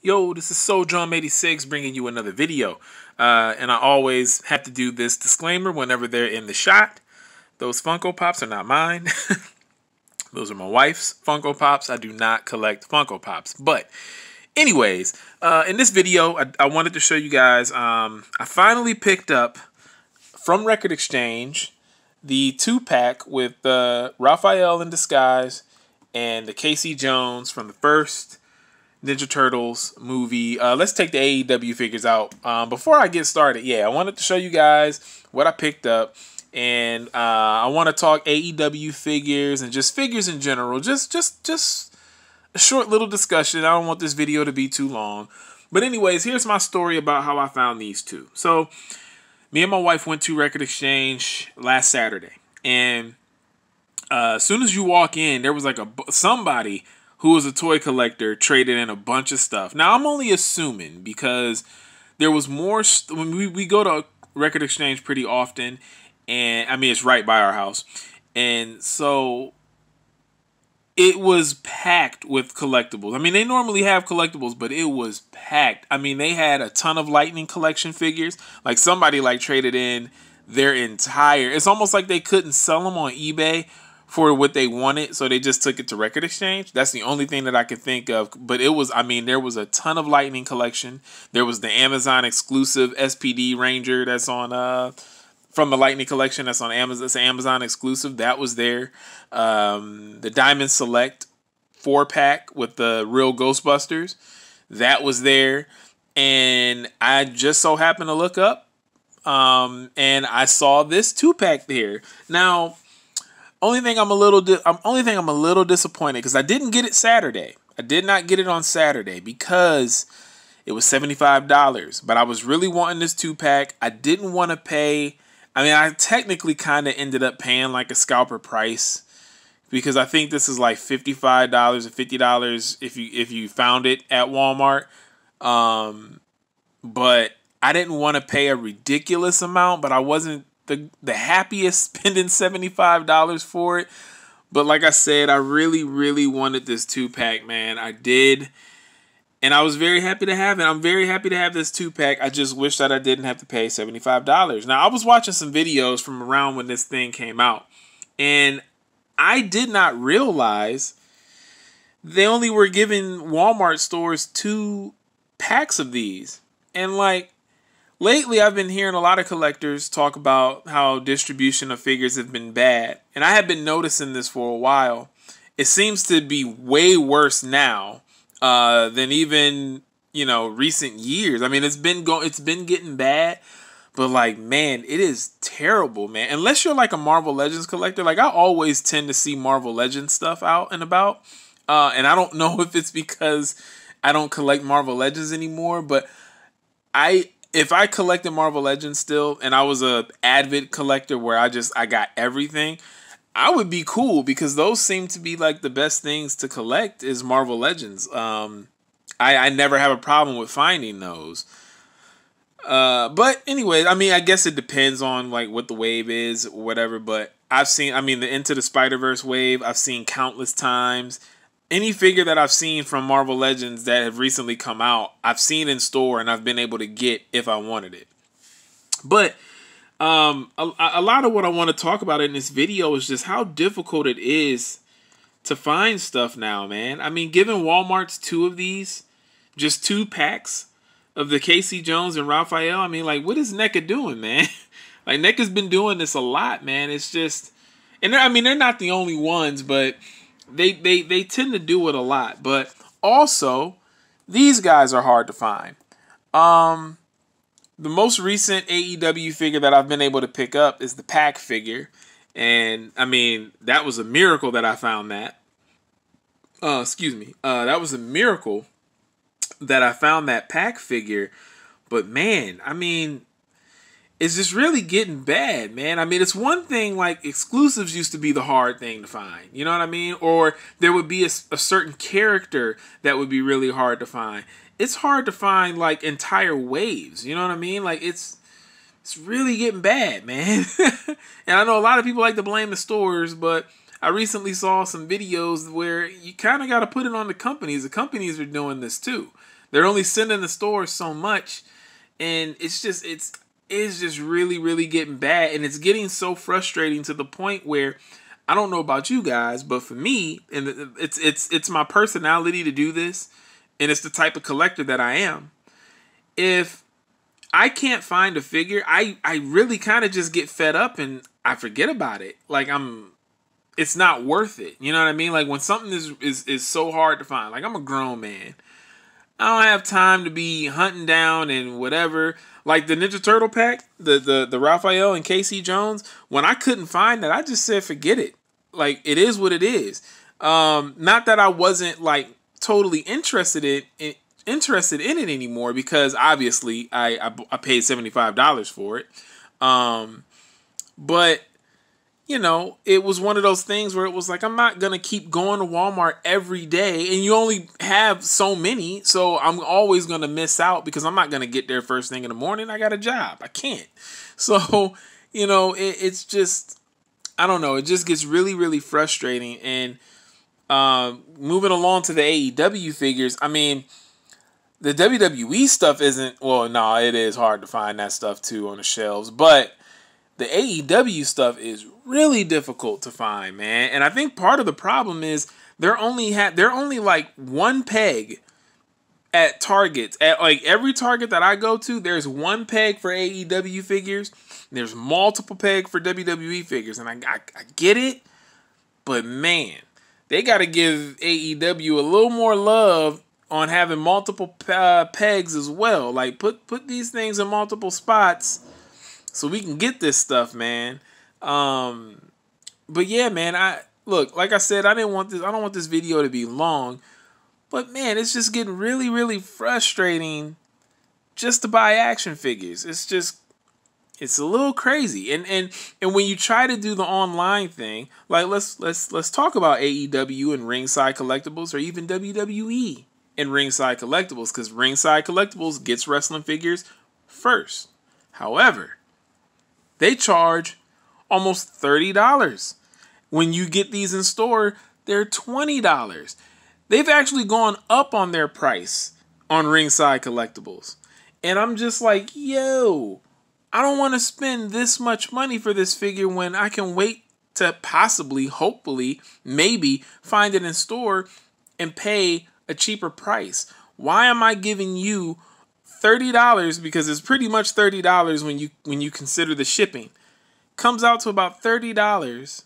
Yo, this is SoulDrum86 bringing you another video. And I always have to do this disclaimer whenever they're in the shot. Those Funko Pops are not mine. Those are my wife's Funko Pops. I do not collect Funko Pops. But anyways, in this video, I wanted to show you guys, I finally picked up from Record Exchange the 2-pack with Raphael in Disguise and the Casey Jones from the first Ninja Turtles movie. Let's take the AEW figures out. Before I get started, I wanted to show you guys what I picked up. And I want to talk AEW figures and just figures in general. Just a short little discussion. I don't want this video to be too long. But anyways, here's my story about how I found these two. So, me and my wife went to Record Exchange last Saturday. And as soon as you walk in, there was like somebody who was a toy collector traded in a bunch of stuff. Now, I'm only assuming because there was more when we go to Record Exchange pretty often. And I mean, it's right by our house. And so it was packed with collectibles. I mean, they normally have collectibles, but it was packed. I mean, they had a ton of Lightning collection figures. Like somebody traded in their entire, it's almost like they couldn't sell them on eBay for what they wanted, so they just took it to Record Exchange. That's the only thing that I could think of. But it was, I mean, there was a ton of Lightning collection. There was the Amazon exclusive SPD Ranger that's on from the Lightning collection that's on Amazon. It's an Amazon exclusive. That was there. The Diamond Select 4-pack with the real Ghostbusters. That was there. And I just so happened to look up. And I saw this 2-pack there. Now, only thing I'm a little disappointed because I didn't get it Saturday. I did not get it on Saturday because it was $75. But I was really wanting this 2-pack. I didn't want to pay. I mean, I technically kind of ended up paying like a scalper price because I think this is like $55 or $50 if you found it at Walmart. But I didn't want to pay a ridiculous amount, but I wasn't the happiest spending $75 for it. But like I said, I really, really wanted this 2-pack, man. I did. And I was very happy to have it. I'm very happy to have this 2-pack. I just wish that I didn't have to pay $75. Now, I was watching some videos from around when this thing came out. And I did not realize they only were giving Walmart stores 2 packs of these. And like, lately I've been hearing a lot of collectors talk about how distribution of figures have been bad. And I have been noticing this for a while. It seems to be way worse now than even, recent years. I mean, it's been getting bad, but like, man, it is terrible, man. Unless you're like a Marvel Legends collector, like I always tend to see Marvel Legends stuff out and about. And I don't know if it's because I don't collect Marvel Legends anymore, but if I collected Marvel Legends still and I was a avid collector where I got everything, I would be cool because those seem to be like the best things to collect is Marvel Legends. I never have a problem with finding those. But anyway, I mean, I guess it depends on like what the wave is or whatever. But the Into the Spider-Verse wave, I've seen countless times. Any figure that I've seen from Marvel Legends that have recently come out, I've seen in store and I've been able to get if I wanted it. But a lot of what I want to talk about in this video is just how difficult it is to find stuff now, man. I mean, given Walmart's 2 of these, just 2 packs of the Casey Jones and Raphael, I mean, like, what is NECA doing, man? Like, NECA's been doing this a lot, man. It's just, and they're not the only ones, but they tend to do it a lot. But also, these guys are hard to find. The most recent AEW figure that I've been able to pick up is the Pack figure. And, I mean, that was a miracle that I found that. That was a miracle that I found that Pack figure. But, man, I mean, it's just really getting bad, man. I mean, it's one thing, like, exclusives used to be the hard thing to find. You know what I mean? Or there would be a certain character that would be really hard to find. It's hard to find like entire waves. You know what I mean? Like it's really getting bad, man. And I know a lot of people like to blame the stores, but I recently saw some videos where you kind of got to put it on the companies. The companies are doing this too. They're only sending the stores so much, and it's just really, really getting bad, and it's getting so frustrating to the point where I don't know about you guys, but for me, and it's my personality to do this, and it's the type of collector that I am. If I can't find a figure, I really kind of just get fed up and I forget about it. Like it's not worth it. You know what I mean? Like when something is so hard to find. Like I'm a grown man. I don't have time to be hunting down and whatever. Like the Ninja Turtle pack, the Raphael and Casey Jones, when I couldn't find that, I just said forget it. Like it is what it is. Not that I wasn't like totally interested in it anymore, because obviously I paid $75 for it. But you know, it was one of those things where it was like, I'm not going to keep going to Walmart every day, and you only have so many, so I'm always going to miss out because I'm not going to get there first thing in the morning. I got a job. I can't. So, you know, it's just, I don't know. It just gets really, really frustrating. And moving along to the AEW figures, I mean, the WWE stuff isn't, well, no, it is hard to find that stuff too on the shelves, but the AEW stuff is really difficult to find, man. And I think part of the problem is they're only like one peg at Targets. At like every Target that I go to, there's one peg for AEW figures. There's multiple peg for WWE figures. And I get it, but man, they got to give AEW a little more love on having multiple pegs as well. Like put these things in multiple spots so we can get this stuff, man. But yeah, man, look, like I said, I don't want this video to be long, but man, it's just getting really, really frustrating just to buy action figures. It's a little crazy. And when you try to do the online thing, like let's talk about AEW and Ringside Collectibles, or even WWE and Ringside Collectibles, because Ringside Collectibles gets wrestling figures first. However, they charge almost $30. When you get these in store, they're $20. They've actually gone up on their price on Ringside Collectibles. And I'm just like, yo, I don't want to spend this much money for this figure when I can wait to possibly, hopefully, maybe find it in store and pay a cheaper price. Why am I giving you $30, because it's pretty much $30 when you consider the shipping? Comes out to about $30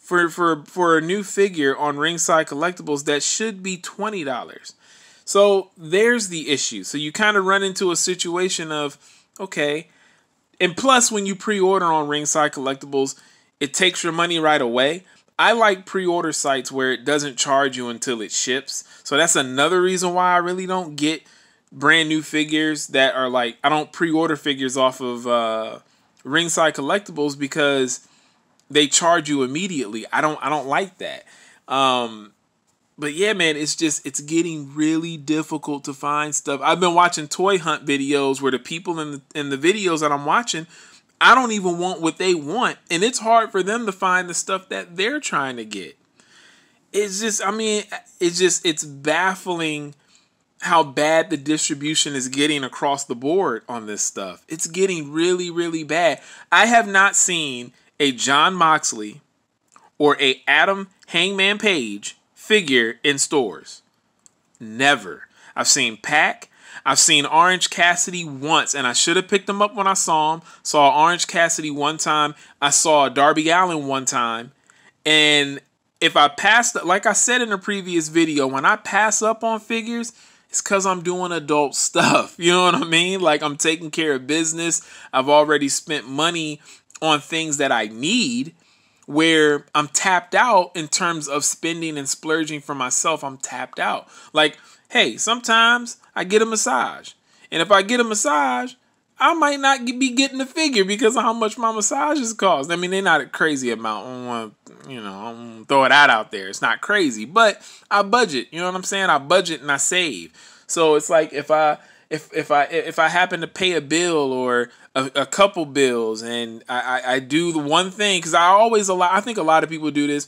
for a new figure on Ringside Collectibles that should be $20. So there's the issue. So you kind of run into a situation of, okay, and plus when you pre-order on Ringside Collectibles, it takes your money right away. I like pre-order sites where it doesn't charge you until it ships. So that's another reason why I really don't get brand new figures that are like, I don't pre-order figures off of Ringside Collectibles, because they charge you immediately. I don't like that. But yeah, man, it's getting really difficult to find stuff. I've been watching toy hunt videos where the people in the videos that I'm watching, I don't even want what they want, and it's hard for them to find the stuff that they're trying to get. It's baffling how bad the distribution is getting across the board on this stuff. It's getting really, really bad. I have not seen a Jon Moxley or a Adam Hangman Page figure in stores. Never. I've seen Pac. I've seen Orange Cassidy once, and I should have picked him up when I saw him. Saw Orange Cassidy one time. I saw Darby Allin one time. And if I passed, like I said in a previous video, when I pass up on figures, it's because I'm doing adult stuff. You know what I mean? Like I'm taking care of business. I've already spent money on things that I need, where I'm tapped out in terms of spending and splurging for myself. I'm tapped out. Like, hey, sometimes I get a massage. And if I get a massage, I might not be getting a figure because of how much my massages cost. I mean, they're not a crazy amount. I don't want to, I'm gonna throw it out there. It's not crazy, but I budget. You know what I'm saying? I budget and I save. So it's like if I happen to pay a bill or a couple bills, and I do the one thing, because I think a lot of people do this.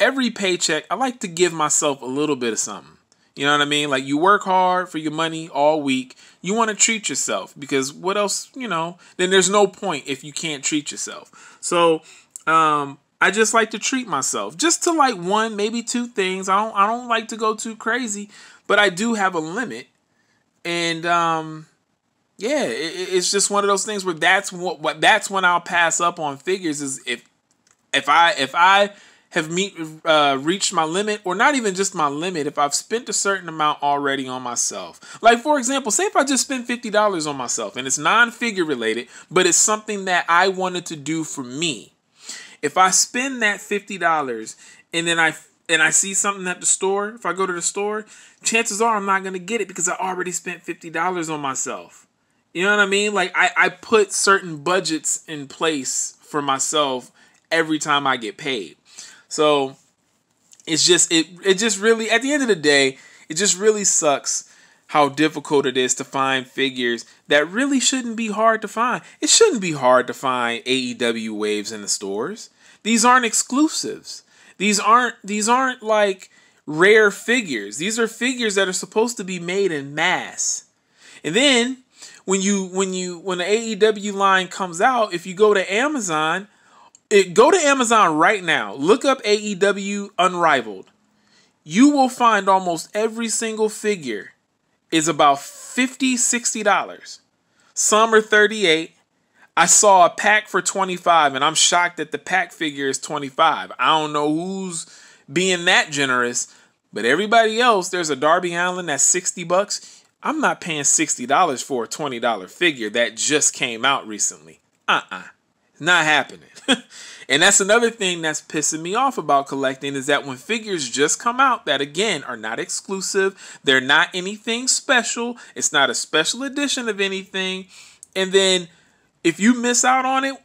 every paycheck, I like to give myself a little bit of something. You know what I mean? Like, you work hard for your money all week. You want to treat yourself, because what else, then there's no point if you can't treat yourself. So, I just like to treat myself just to like one, maybe two things. I don't like to go too crazy, but I do have a limit. And, yeah, it's just one of those things where that's when I'll pass up on figures, is if I have reached my limit, or not even just my limit, if I've spent a certain amount already on myself. Like, for example, say if I just spent $50 on myself, and it's non-figure related, but it's something that I wanted to do for me. If I spend that $50 and then I see something at the store, if I go to the store, chances are I'm not going to get it because I already spent $50 on myself. You know what I mean? Like, I put certain budgets in place for myself every time I get paid. So it's just, it just really, at the end of the day, it just really sucks how difficult it is to find figures that really shouldn't be hard to find. It shouldn't be hard to find AEW waves in the stores. These aren't exclusives. These aren't like rare figures. These are figures that are supposed to be made in mass. And then when the AEW line comes out, if you go to Amazon, go to Amazon right now. Look up AEW Unrivaled. You will find almost every single figure is about $50, $60. Some are $38. I saw a pack for $25, and I'm shocked that the pack figure is $25. I don't know who's being that generous, but everybody else, there's a Darby Allin that's $60. I'm not paying $60 for a $20 figure that just came out recently. Not happening. And that's another thing that's pissing me off about collecting, is that when figures just come out that, again, are not exclusive, they're not anything special, it's not a special edition of anything, and then if you miss out on it,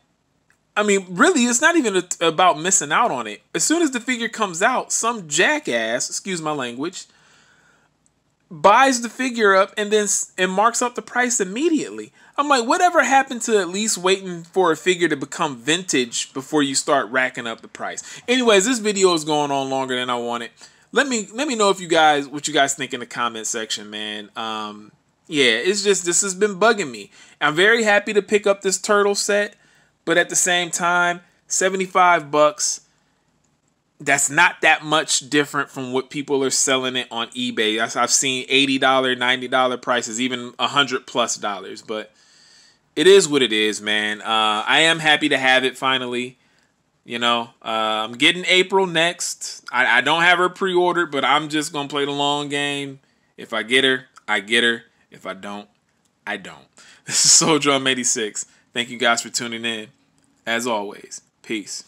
I mean, really, it's not even about missing out on it. As soon as the figure comes out, some jackass, excuse my language, buys the figure up and marks up the price immediately. I'm like, whatever happened to at least waiting for a figure to become vintage before you start racking up the price? Anyways, this video is going on longer than I wanted. Let me know what you guys think in the comment section, man. Yeah, it's just, this has been bugging me. I'm very happy to pick up this turtle set, but at the same time, $75. That's not that much different from what people are selling it on eBay. I've seen $80, $90 prices, even $100+. But it is what it is, man. I am happy to have it finally. I'm getting April next. I don't have her pre-ordered, but I'm just going to play the long game. If I get her, I get her. If I don't, I don't. This is SoulDrum86. Thank you guys for tuning in. As always, peace.